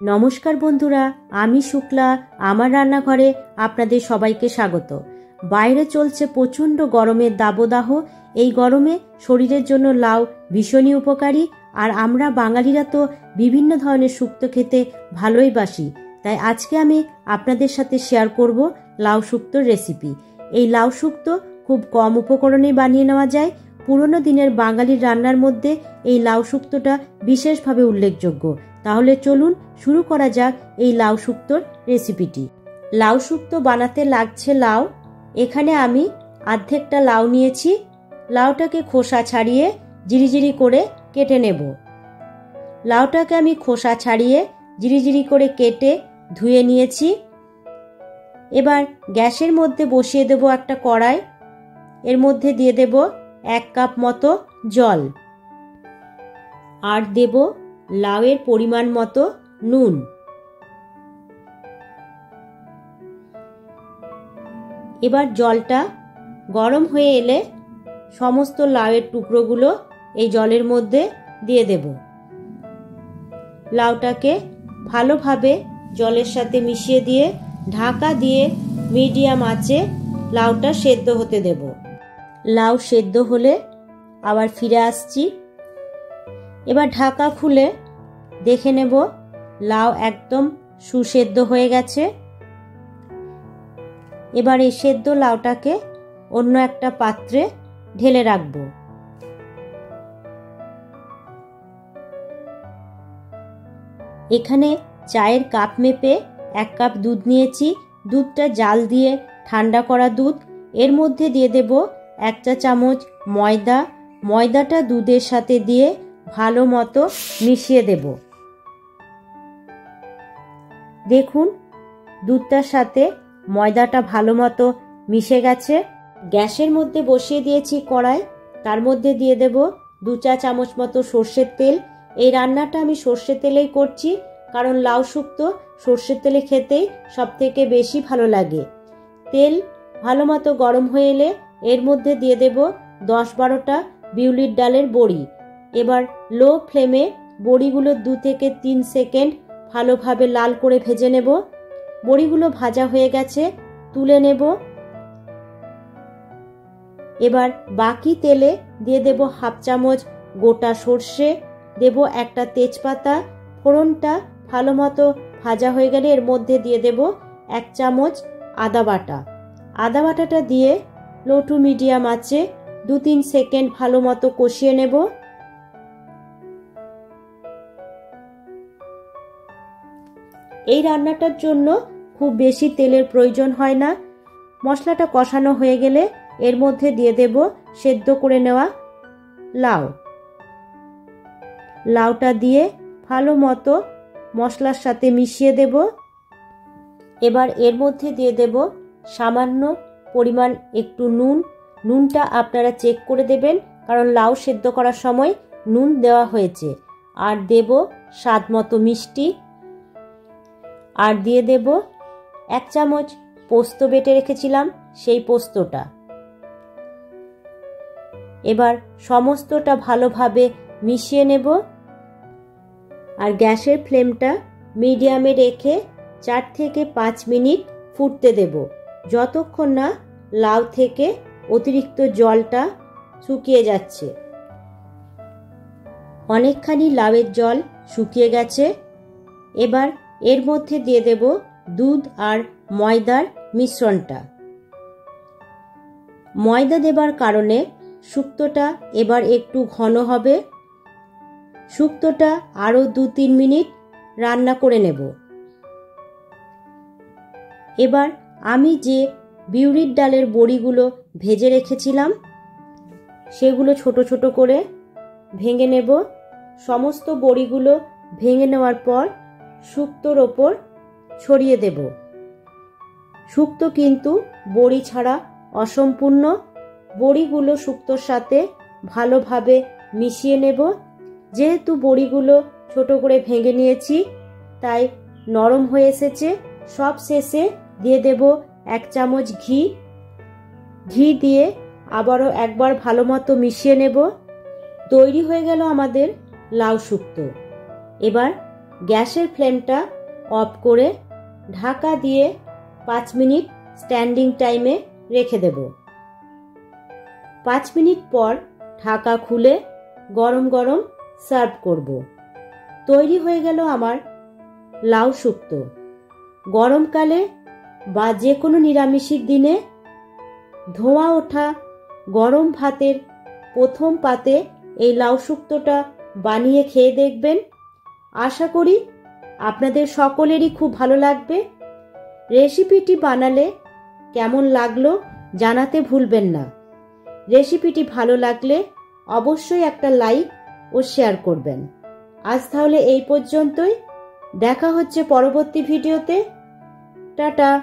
নমস্কার বন্ধুরা, আমি শুক্লা। আমার রান্নাঘরে আপনাদের সবাইকে স্বাগত। বাইরে চলছে প্রচণ্ড গরমের দাবদাহ। এই গরমে শরীরের জন্য লাউ ভীষণই উপকারী। আর আমরা বাঙালিরা তো বিভিন্ন ধরনের শুক্তো খেতে ভালোই বাসি। তাই আজকে আমি আপনাদের সাথে শেয়ার করব লাউ শুক্তোর রেসিপি। এই লাউ শুক্তো খুব কম উপকরণে বানিয়ে নেওয়া যায়। পুরনো দিনের বাঙালির রান্নার মধ্যে এই লাউ শুক্তোটা বিশেষভাবে উল্লেখযোগ্য। তাহলে চলুন শুরু করা যাক এই লাউ শুক্তোর রেসিপিটি। লাউ শুক্তো বানাতে লাগছে লাউ। এখানে আমি অর্ধেকটা লাউ নিয়েছি। লাউটাকে খোসা ছাড়িয়ে জিরিজিরি করে কেটে নেব। লাউটাকে আমি খোসা ছাড়িয়ে জিরিজিরি করে কেটে ধুয়ে নিয়েছি। এবার গ্যাসের মধ্যে বসিয়ে দেব একটা কড়াই। এর মধ্যে দিয়ে দেব 1 কাপ মতো জল, আর দেব লাউয়ের পরিমাণ মতো নুন। এবার জলটা গরম হয়ে এলে সমস্ত লাউয়ের টুকরোগুলো এই জলের মধ্যে দিয়ে দেব। লাউটাকে ভালোভাবে জলের সাথে মিশিয়ে দিয়ে ঢাকা দিয়ে মিডিয়াম আঁচে লাউটা সেদ্ধ হতে দেব। লাউ সেদ্ধ হলে আবার ফিরে আসছি। এবার ঢাকা খুলে দেখে নেব লাউ একদম সুসেদ্ধ হয়ে গেছে। এবার এই সেদ্ধ লাউটাকে অন্য একটা পাত্রে ঢেলে রাখব। এখানে চায়ের কাপ মেপে 1 কাপ দুধ নিয়েছি। দুধটা জাল দিয়ে ঠান্ডা করা দুধ। এর মধ্যে দিয়ে দেব 1 চা চামচ ময়দা। ময়দাটা দুধের সাথে দিয়ে ভালো মতো মিশিয়ে দেব। দেখুন দুধটার সাথে ময়দাটা ভালো মতো মিশে গেছে। গ্যাসের মধ্যে বসিয়ে দিয়েছি কড়াই। তার মধ্যে দিয়ে দেব 2 চা চামচ মতো সর্ষের তেল। এই রান্নাটা আমি সর্ষের তেলেই করছি, কারণ লাউ শুক্তো সর্ষের তেলে খেতেই সব থেকে বেশি ভালো লাগে। তেল ভালো মতো গরম হয়ে এলে এর মধ্যে দিয়ে দেব 10-12টা বিউলির ডালের বড়ি। এবার লো ফ্লেমে বড়িগুলো 2 থেকে 3 সেকেন্ড ভালোভাবে লাল করে ভেজে নেব। বড়িগুলো ভাজা হয়ে গেছে, তুলে নেব। এবার বাকি তেলে দিয়ে দেব 1/2 চামচ গোটা সর্ষে, দেব একটা তেজপাতা। ফোড়নটা ভালো মতো ভাজা হয়ে গেলে এর মধ্যে দিয়ে দেব 1 চামচ আদা বাটা। আদা বাটাটা দিয়ে লো টু মিডিয়াম আঁচে 2-3 সেকেন্ড ভালো মতো কষিয়ে নেব। এই রান্নাটার জন্য খুব বেশি তেলের প্রয়োজন হয় না। মশলাটা কষানো হয়ে গেলে এর মধ্যে দিয়ে দেব সেদ্ধ করে নেওয়া লাউ। লাউটা দিয়ে ভালো মতো মশলার সাথে মিশিয়ে দেব। এবার এর মধ্যে দিয়ে দেব সামান্য পরিমাণ একটু নুন। নুনটা আপনারা চেক করে দেবেন, কারণ লাউ সেদ্ধ করার সময় নুন দেওয়া হয়েছে। আর দেব স্বাদ মতো মিষ্টি। আর দিয়ে দেব 1 চামচ পোস্ত বেটে রেখেছিলাম, সেই পোস্তটা। এবার সমস্তটা ভালোভাবে মিশিয়ে নেব। আর গ্যাসের ফ্লেমটা মিডিয়ামে রেখে 4 থেকে 5 মিনিট ফুটতে দেব, যতক্ষণ না লাউ থেকে অতিরিক্ত জলটা শুকিয়ে যাচ্ছে। অনেকখানি লাউয়ের জল শুকিয়ে গেছে। এবার এর মধ্যে দিয়ে দেব দুধ আর ময়দার মিশ্রণটা। ময়দা দেবার কারণে শুক্তোটা এবার একটু ঘন হবে। শুক্তোটা আরও 2-3 মিনিট রান্না করে নেব। এবার আমি যে বিউলির ডালের বড়িগুলো ভেজে রেখেছিলাম সেগুলো ছোট ছোট করে ভেঙে নেব। সমস্ত বড়িগুলো ভেঙে নেওয়ার পর শুক্তোর ওপর ছড়িয়ে দেব। শুক্তো কিন্তু বড়ি ছাড়া অসম্পূর্ণ। বড়িগুলো শুক্তোর সাথে ভালোভাবে মিশিয়ে নেব। যেহেতু বড়িগুলো ছোট করে ভেঙে নিয়েছি তাই নরম হয়ে এসেছে। সব শেষে দিয়ে দেব 1 চামচ ঘি। ঘি দিয়ে আবারও একবার ভালো মতো মিশিয়ে নেব। তৈরি হয়ে গেল আমাদের লাউ শুক্তো। এবার গ্যাসের ফ্লেমটা অফ করে ঢাকা দিয়ে 5 মিনিট স্ট্যান্ডিং টাইমে রেখে দেব। 5 মিনিট পর ঢাকা খুলে গরম গরম সার্ভ করব। তৈরি হয়ে গেল আমার লাউ শুক্তো। গরমকালে বা যে কোনো নিরামিষের দিনে ধোঁয়া ওঠা গরম ভাতের প্রথম পাতে এই লাউ শুক্তোটা বানিয়ে খেয়ে দেখবেন। আশা করি আপনাদের সকলেরই খুব ভালো লাগবে। রেসিপিটি বানালে কেমন লাগলো জানাতে ভুলবেন না। রেসিপিটি ভালো লাগলে অবশ্যই একটা লাইক ও শেয়ার করবেন। আজ তাহলে এই পর্যন্তই। দেখা হচ্ছে পরবর্তী ভিডিওতে। টাটা।